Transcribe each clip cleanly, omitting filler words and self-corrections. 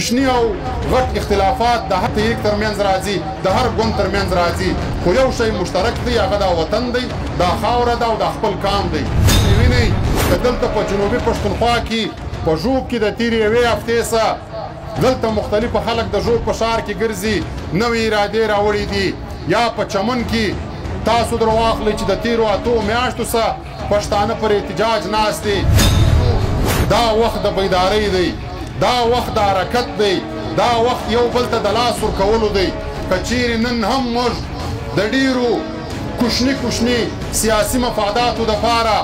کوچني او غټ اختلافات د هر تحریک ترمنځ راځي د هر ګوند ترمنځ راځي خو یو شی مشترک دی هغه دا وطن دی دا خاوره ده او دا خپل کام دی وینئ که دلته په جنوبي پښتونخوا کې په ژوب کې د تېرې یوې هفتې څخه دلته مختلفه خلک د ژوب په ښار کې ګرځي نوې ارادې راوړي دي یا په چمن کې تاسو در واخلئ چې د تېرو اتو میاشتو څخه پښتانه پر احتجاج ناست دي دا وخت د بیدارۍ دی دا وخت د حرکت دی دا وخت یو بل ته د لاس ورکولو دی که چیرې نن هم موږ د ډیرو کوچني سیاسي مفاداتو دپاره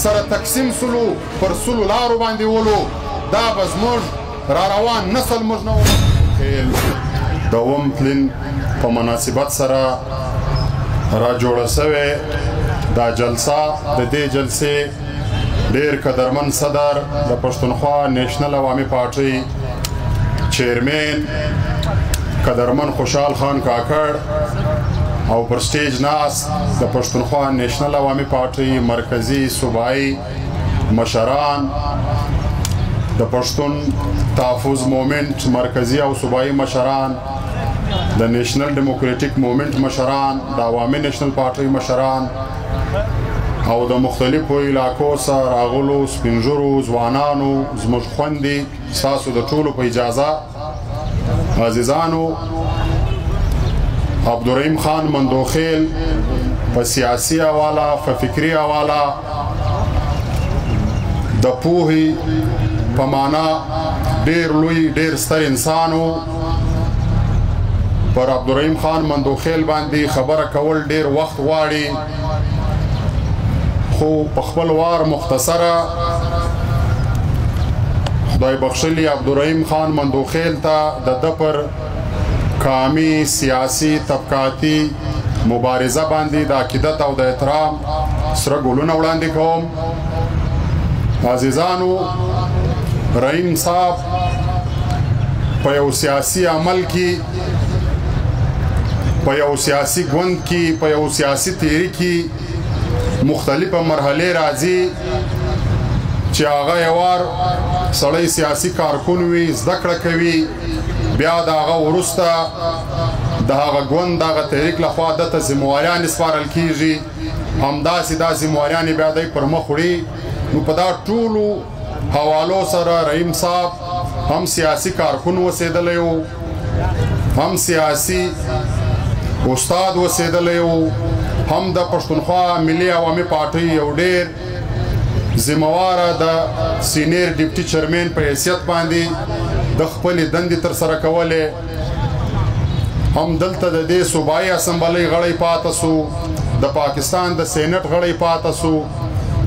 سره تقسیم سلو پر سلو لارو باندې ولو دا به زموږ را روان نسل موږ نه خیل د اووم تلین په مناسبت سره را جوړه سوې دا جلسه د دې جلسې ډیر قدرمن صدر د پښتونخوا نیشنل عوامي پارټۍ چیرمن قدرمن خوشحال خان کاکړ او پر سټیج ناست د پښتونخوا نیشنل عوامي پارټۍ مرکزی صوبایي مشران د پښتون تحفظ مومنټ مرکزی او صوبایي مشران د نیشنل ډیموکریټک مومنټ مشران د عوامي نیشنل پارټۍ مشران او د مختلفو علاقو څخه راغلو سپینږیرو ځوانانو زموږ خویندې ستاسو د ټولو په اجازه عزیزانو عبدالرحیم خان مندوخیل په سیاسي حواله په فکري حواله د پوهې په معنا ډیر لوی ډیر ستر انسان و پر عبدالرحیم خان مندوخیل باندې خبره کول ډیر وخت غواړي خو په خپل وار مختصره خدای بخښلي عبدالرحیم خان مندوخیل ته د ده پر قامي سیاسي طبقاتي مبارزه باندې د عقیدت او د احترام سره ګلونه وړاندې کوم عزیزانو رحیم صاحب په یو سیاسي عمل کې په یو سیاسي ګوند کې په یو سیاسي تیری کې مختلفه مرحله راځي چې هغه یوار سړی سیاسي کارکون وي زده کړه کوي بیا د هغه وروسته د هغه ګوند دغه تحریک لخوا دته ذمهواریانې سپارل کیږي همداسې دا ذمهواریانې بیا دی پر مخ وړي نو په دا ټولو حوالو سره رحیم صاحب هم سیاسي کارکون اوسېدلی و هم سیاسي استاد اوسېدلی و هم د پښتونخوا ملي عوامي پارټۍ یو ډیر ذمهواره د سینیر ډیپټي چیرمن په حیثیت باندې د خپلې دندې ترسره کولې هم دلته د دې صوبایي اسمبلۍ غړی پاته سو د پاکستان د سینټ غړی پاته سو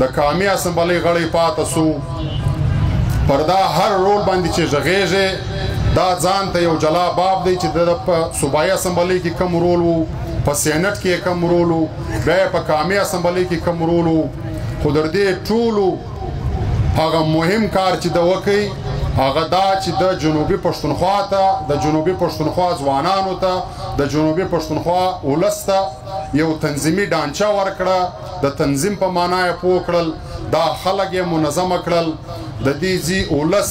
د قومي اسمبلۍ غړی پاته سو پر دا هر رول باندې چې غږیږي دا ځان ته یو جلا باب دی چې د صوبایي اسمبلۍ کې کوم رول وو په سینټ کې کم رولو بیا په قومي اسمبلۍ کې کم رولو خو در دې ټولو هغه مهم کار چې د وکړي هغه دا چې د جنوبي پښتونخوا ته د جنوبي پښتونخوا ځوانانو ته د جنوبي پښتونخوا ولس ته یو تنظیمي ډانچه ورکړه د تنظیم په معنا یې پوه کړل دا خلک یې منظمه کړل د دې ځي ولس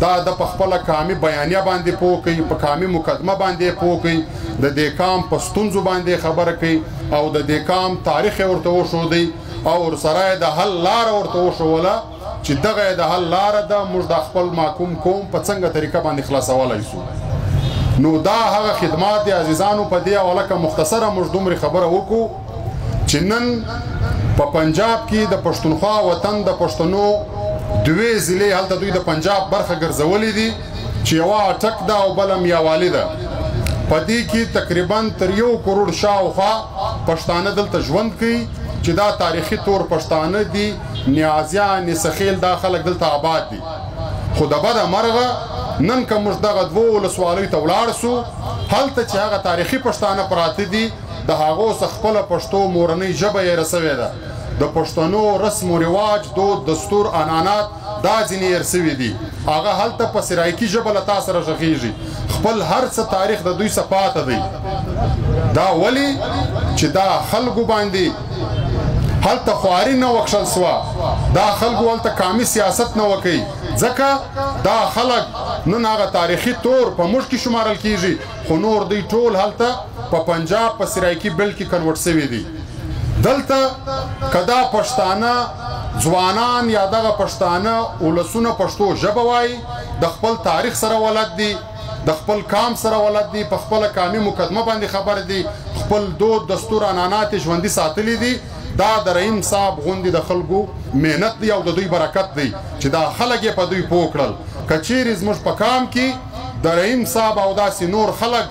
دا د په خپله قامي بیانیه باندې پوه کوي په قامي مقدمه باندې پوه کوي د دې قام په ستونزو باندې خبره کوي او د دې قام تاریخ یې ورته وښودی او ورسره یې د حل لاره ورته وښوله چې دغه یې د حل لاره ده موږ د خپل محکوم قوم په څنګه طریقه باندې خلاصولی سو نو دا هغه خدمات دی عزیزانو په دې حواله که مختصره موږ دومرې خبره وکړو چې نن په پنجاب کې د پښتونخوا وطن د پښتنو دوی ضلعې هلته دوی د پنجاب برخه ګرځولې دي چې یوه اټک ده او بله میاوالي ده په دې کې تقریبا تر 1 کروڑ شاوخوا پښتانه دلته ژوند کوي چې دا تاریخي طور پښتانه دي نیازیان سخیل دا خلک دلته آباد دي خو د بده مرغه نن که موږ دغه دوو ولسوالیو ته ولاړ سو هلته چې هغه تاریخي پښتانه پراته دي د هغو څخه خپله پښتو مورنۍ ژبه یې رسوې ده د پښتنو رسم و رواج دود دستور عنعنات دا ځینې هېر سوي دي هغه هلته په سرایکي ژبه له تا سره غږېږي خپل هر څه تاریخ د دوی څخه پاته دی دا ولې چې دا خلکو باندې هلته خواري نه وکشل سوه دا خلکو هلته قامي سیاست نه وکوي ځکه دا خلک نن هغه تاریخي طور په موږ کې شمارل کیږي خو نور دوی ټول هلته په پنجاب په سرایکي بیلټ کې کنورټ شوي دي دلته که دا پښتانه ځوانان یا دغه پښتانه ولسونه پښتو ژبه وایي د خپل تاریخ سره ولد دي د خپل کام سره ولد دي په خپله کامي مقدمه باندې خبر دي خپل دود دستور عنعنات یې ژوندي ساتلي دي دا د رحیم صاحب غوندې د خلکو محنت دی او د دوی برکت دی چې دا خلک یې په دوی پوه کړل که چیرې زموږ په کام کې د رحیم صاحب او داسې نور خلک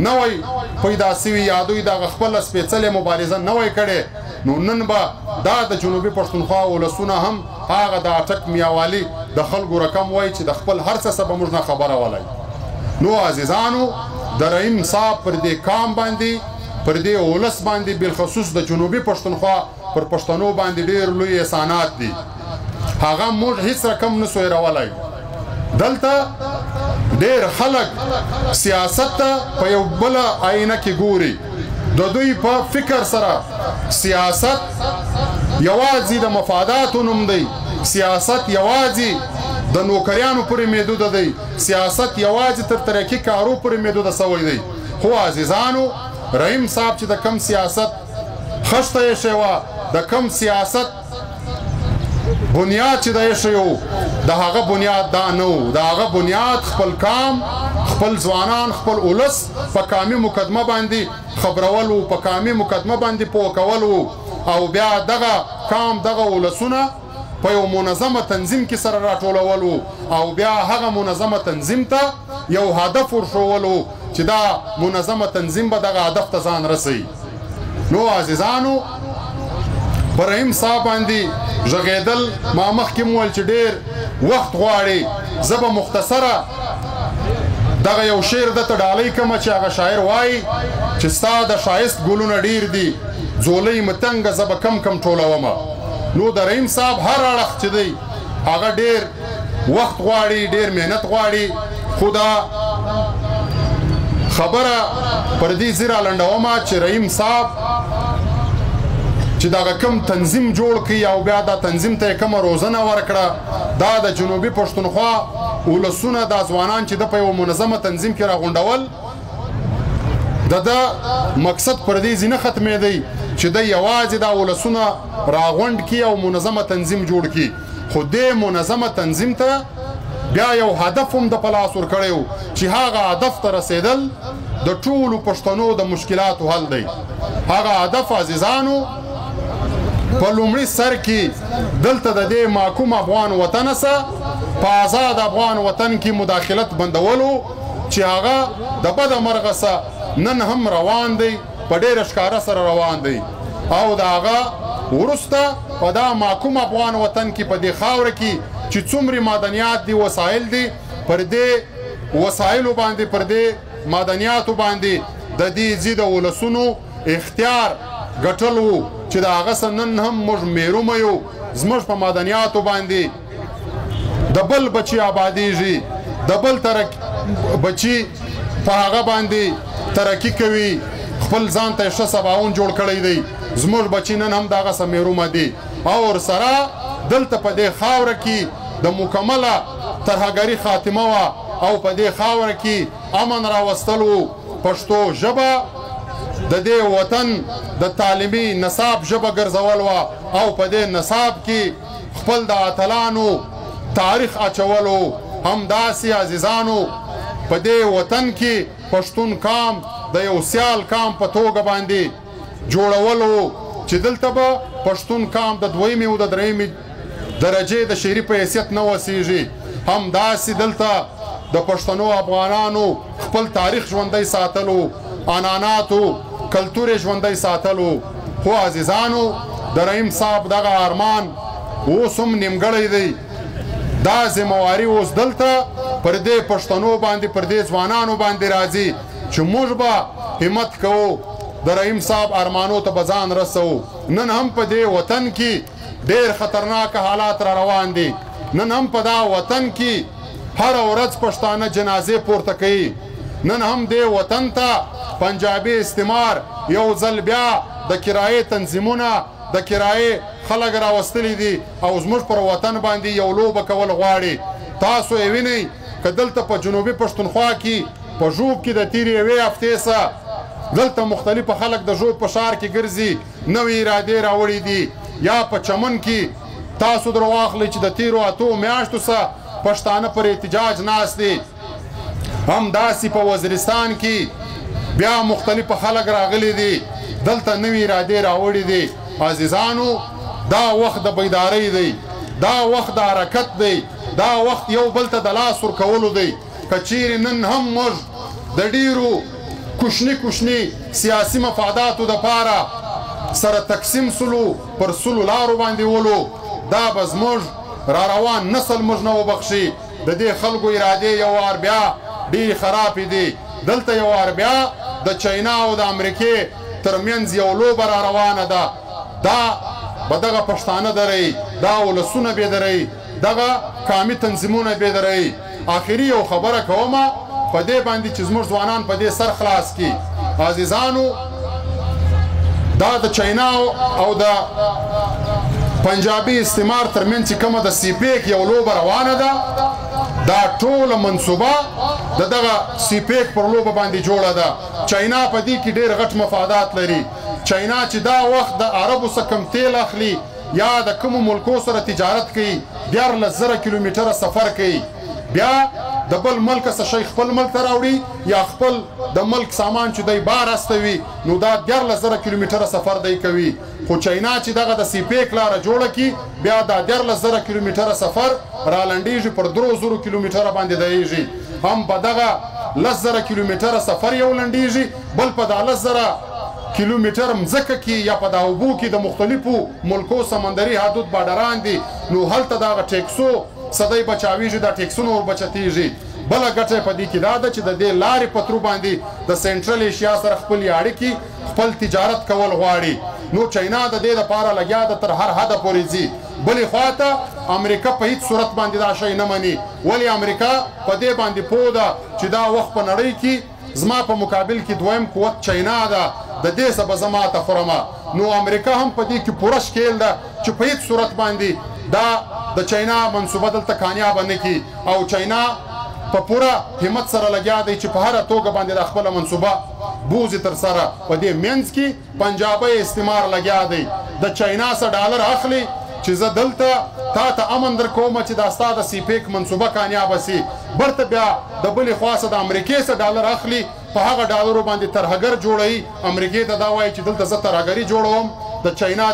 نه وای پیدا سوي یا دوی دغه خپله سپېڅلې مبارزه نه وای کړې نو نن به دا د جنوبي پښتونخوا ولسونه هم هغه د اټک میاوالي د خلکو رقم وای چې د خپل هر څه به موږ نه خبره ولای نو عزیزانو د رحیم صاحب پر دې کام باندې پر دې ولس باندې بالخصوص د جنوبي پښتونخوا پر پښتنو باندې ډېر لوی احسانات دي هغه موږ هیڅ رقم نه سو هېرولی دلته ډېر خلک سیاست ته په یو بله آینه کې ګوري د دوی په فکر سره سیاست یوازې د مفاداتو نوم دی سیاست یوازې د نوکریانو پورې محدود دی سیاست یوازې تر ترقي کارو پورې محدود سوی دی خو عزیزانو رحیم صاحب چې د کم سیاست خښته ایښې وه د کم سیاست بنیاد چې د ایښی و د هغه بنیاد دا نه و د هغه بنیاد خپل کام خپل ځوانان خپل ولس په کامي مقدمه باندې خبرول و په کامي مقدمه باندې پوه کول و او بیا دغه کام دغه ولسونه په یو منظمه تنظیم کې سره راټولول و او بیا هغه منظمه تنظیم ته یو هدف ورښول و چې دا منظمه تنظیم به دغه هدف ته ځان رسوي نو عزیزانو په رحیم صاحب باندې غږېدل ما مخکې مو ویل چې ډېر وخت غواړي زه به مختصره دغه یو شعر درته ډالۍ کړمه چې هغه شاعر وایي چې ستا د ښایست ګلونه ډېر دي ځولۍ مه تنګه زه به کم کم ټولومه نو د رحیم صاحب هر اړخ چې دی هغه ډېر وخت غواړي ډېر محنت غواړي خو دا خبره پر دې زی رالنډومه چې رحیم صاحب چې دغه کم تنظیم جوړ کړي او بیا دا تنظیم ته یې کومه روزنه ورکړه دا د جنوبي پښتونخوا ولسونه دا ځوانان چې د په یو منظمه تنظیم کې راغونډول د ده مقصد پر دې ځینه ختمېدی چې د یوازې دا ولسونه راغونډ کړي او منظمه تنظیم جوړ کړي خو دې منظمه تنظیم ته بیا یو هدف هم د په لاس ورکړی و چې هغه هدف ته رسېدل د ټولو پښتنو د مشکلاتو حل دی هغه هدف عزیزانو په لومړي سر کې دلته د دې محکوم افغان وطن سه په آزاد افغان وطن کې مداخلت بندولو چې هغه د بده مرغه سه نن هم روان دی په ډېره ښکاره سره روان دی او د هغه وروسته په دا محکوم افغان وطن کې په دې خاوره کې چې څومره معدنیات دي وسایل دي پر دې وسایلو باندې پر دې معدنیاتو باندې د دې ضد ولسونو اختیار ګټل و چې د هغه څه نن هم موږ محرومه یو زموږ په معدنیاتو باندې د بل بچي آبادیږي د بل بچي په هغه باندې ترقي کوي خپل ځان ته ښه سباون جوړ کړی دی زموږ بچي نن هم د هغه څه محرومه دي او ورسره دلته په دې خاوره کې د مکمله ترهګري خاتمه وه او په دې خاوره کې امن راوستل و پښتو ژبه د دې وطن د تعلیمي نصاب ژبه ګرځول وه او په دې نصاب کې خپل د اتلانو تاریخ اچولو همداسې عزیزانو په دې وطن کې پښتون کام د یو سیال کام په توګه باندې جوړولو چې دلته به پښتون کام د دویمې او د درېیمې درجې د شهري په حیثیت نه وسیږي همداسې دلته د پښتنو افغانانو خپل تاریخ ژوندی ساتلو عنعناتو کلتور یې ژوندی ساتلو خو عزیزانو د رحیم صاحب دغه ارمان اوس هم نیمګړی دی دا ذمواري اوس دلته پر دې پښتنو باندې پر دې ځوانانو باندې راځي چې موږ به همت کوو د رحیم صاحب ارمانو ته به ځان رسوو نن هم په دې وطن کې ډېر خطرناک حالات را روان دي نن هم په دا وطن کې هره ورځ پښتانه جنازې پورته کوي نن هم دې وطن ته پنجابي استعمار یو ځل بیا د کرایې تنظیمونه د کرایې خلک راوستلی دي او زموږ پر وطن باندې یو لوبه کول غواړي تاسو یې وینئ که دلته په جنوبي پښتونخوا کې په ژوب کې د تیرې یوې هفتې څخه دلته مختلفه خلک د ژوب په ښار کې ګرځي، نوې ارادې راوړي دي. یا په چمن کې تاسو در واخلئ چې د تیرو 8 میاشتو څخه پښتانه پر احتجاج ناست دي. همداسې په وزیرستان کې بیا مختلفه خلک راغلي دي، دلته نوې ارادې راوړي دي. عزیزانو، دا وخت د بیدارۍ دی، دا وخت د حرکت دی، دا وخت یو بل ته د لاس ورکولو دی. که چیرې نن هم موږ د ډیرو کوچني سیاسي مفاداتو دپاره سره تقسیم سلو، پر سلو لارو باندې ولو، دا به زموږ را روان نسل موږ نه وبخښي. د دې خلکو ارادې یو وار بیا ډېرې خرابې دي. دلته یو وار بیا د چاینا او د امریکې ترمنځ یو لوبه را روانه ده. دا به دغه پښتانه دروي، دا ولسونه بېدروي، دغه قامي تنظیمونه بېدروي. آخري یو خبره کومه په دې باندې چې زموږ ځوانان په دې سر خلاص کړي. عزیزانو، دا د چاینا او د پنجابي استعمار ترمنځ چې کومه د سیپیک یو لوبه روانه ده، دا ټوله منصوبه د دغه سیپیک پر لوبه باندې جوړه ده. چاینا په دې کې ډېر غټ مفادات لري. چاینا چې دا وخت د عربو څخه کم تیل اخلي یا د کومو ملکو سره تجارت کوي، 14,000 کیلومتره سفر کوي. بیا د بل ملک څخه شی خپل ملک ته راوړي یا خپل د ملک سامان چې دی بار استوي، نو دا 14,000 کیلومتره سفر دی کوي. خو چاینا چې دغه د سیپیک لاره جوړه کړي، بیا دا 14,000 کیلومتره سفر را لنډیږي، پر 3,000 کیلومتره باندې درېږي. هم په دغه 10,000 کیلومتره سفر یو لنډیږي، بل په 10,000 کیلومتر مځکه کې یا په د اوبو کې د مختلفو ملکو سمندري حدود بارډران دي، نو هلته دغه ټیکسو صدی بچاویږي، دا ټیکسونه ور بچتیږي. بله ګټه په دې کې دا ده چې د دې لارې په ترو باندې د سنټرل ایشیا سره خپلې اړیکې، خپل تجارت کول غواړي. نو چاینا د دې دپاره لګیا ده تر هر حده پورې ځي. بلې خواته امریکا په هیڅ صورت باندې دا شی نه مني. ولې امریکا په دې باندې پوه ده چې دا وخت په نړۍ کې زما په مقابل کې دویم قوت چاینا ده، د دې څه به زه ماته خورمه. نو امریکا هم په دې کې پوره شکیل ده چې په هیڅ صورت باندې دا د چاینا منصوبه دلته کامیابه نه کړي. او چاینا په پوره همت سره لګیا دی چې په هره توګه باندې د خپله منصوبه بوځي تر سره. په دې منځ کې پنجابی استعمار لګیا دی، د چاینا څخه ډالر اخلي چې زه دلته تا ته امن در کومه چې دا ستا د سیپیک منصوبه کامیابه سي. برته بیا د بلې خوا څخه د امریکې څخه ډالر اخلي، په هغه ډالرو باندې ترهګر جوړوي. امریکې ته دا وایي چې دلته زه ترهګري جوړوم، د چاینا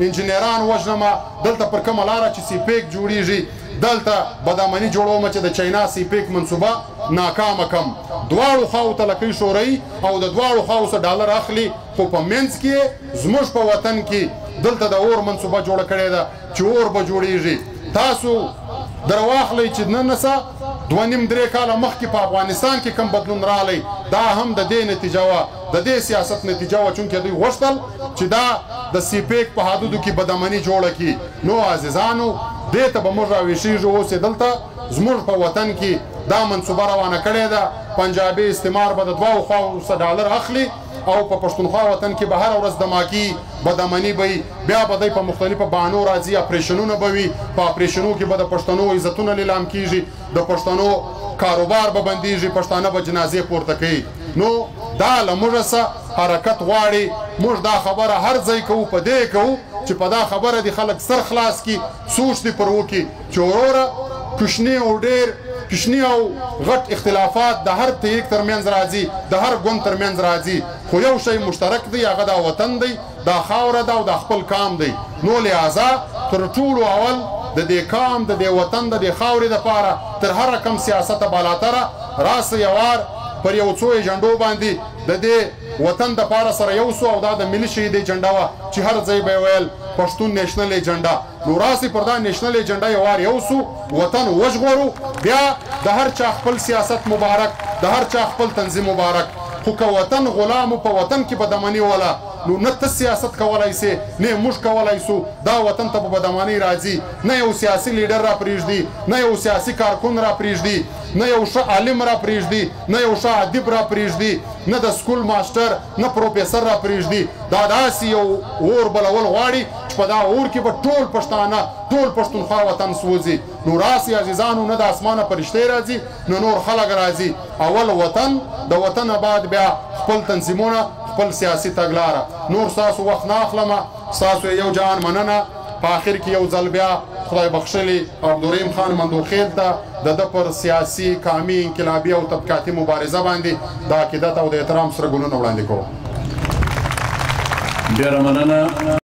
انجینران وژنمه، دلته پر کومه لاره چې سیپیک جوړیږي دلته بدامني جوړوم چې د چاینا سیپیک منصوبه ناکامه کم. دواړو خواو ته لکۍ شورئ او د دواړو خواو څخه ډالر اخلي، خو په منځ کې زموږ په وطن کې دلته د اور منصوبه جوړه کړې ده چې اور به جوړیږي. تاسو در واخلئ چې نن څه 2.5-3 کاله مخکې په افغانستان کې کم بدلون رالی، دا هم د دې نتیجه وه، د دې سیاست نتیجه وه، چونکې دوی غوښتل چې دا د سیپیک په حدودو کې بدامني جوړه کړي. نو عزیزانو، دې ته به موږ راویښیږو. اوس یې دلته زموږ په وطن کې دا منصوبه روانه کړې ده. پنجابي استعمار به د دواړو خواو څخه ډالر اخلي او په پښتونخوا وطن کې به هره ورځ دماکي بدامني به وي. بیا به دی په مختلفو بهانو راځي، اپریشنونه به وي، په اپریشنو کې به د پښتنو عزتونه لیلام کیږي، د پښتنو کاروبار به بندیږي، پښتانه به جنازې پورته کوي. نو دا له موږ څخه حرکت غواړي. موږ دا خبره هر ځای کوو، په دې کوو چې په دا خبره دي خلک سر خلاص کړي، سوچ دې پر وکړي چې وروره کوچني او ډېر کوچني او غټ اختلافات د هر طریق ترمنځ راځي، د هر ګوند ترمنځ راځي، خو یو شی مشترک دی، هغه دا وطن دی، دا خاوره ده او دا خپل کام دی. نو لہذا تر ټولو اول د دې کام، د دې وطن، د دې خاورې دپاره تر هر کم سیاسته بالاتره راسه یوار پر یو څو ایجنډو باندې د دې وطن دپاره سره یو سو، او دا د ملي شهید ایجنډه وه چې هر ځای به یې ویل پښتون نیشنل ایجنډه. نو راسې پر دا نیشنل ایجنډه یو وار یو سو، وطن وژغورو، بیا د هر چا خپل سیاست مبارک، د هر چا خپل تنظیم مبارک. خو که وطن غلامو په وطن کې بدامني وله، نو نه ته سیاست کولی سې، نه موږ کولی سو. دا وطن ته په بدامنۍ راځي، نه یو سیاسي لیډر را پرېږدي، نه یو سیاسي کارکون را پرېږدي، نه یو ښه عالم را پرېږدي، نه یو ښه ادیب را پرېږدي، نه د سکول ماسټر، نه پروفیسر را پرېږدي. دا داسې یو اور بلول غواړي چې چې په دا اور کې به ټول پښتانه ټول پښتونخوا وطن سوځي. نو راسي عزیزانو، نه د اسمانه فرشتې راځي نه نور خلک راځي. اول وطن، د وطن بعد بیا خپل تنظیمونه، خپل سیاسي تګلاره. نور ستاسو وخت نه اخلمه، ستاسو یو جهان مننه. په آخر کې یو ځل بیا خدای بخښلي عبدالرحیم خان مندوخیل ته د ده پر سیاسي، قامي، انقلابي او طبقاتي مبارزه باندې د عقیدت او د احترام سره ګلونه وړاندې کوم. ډېره مننه.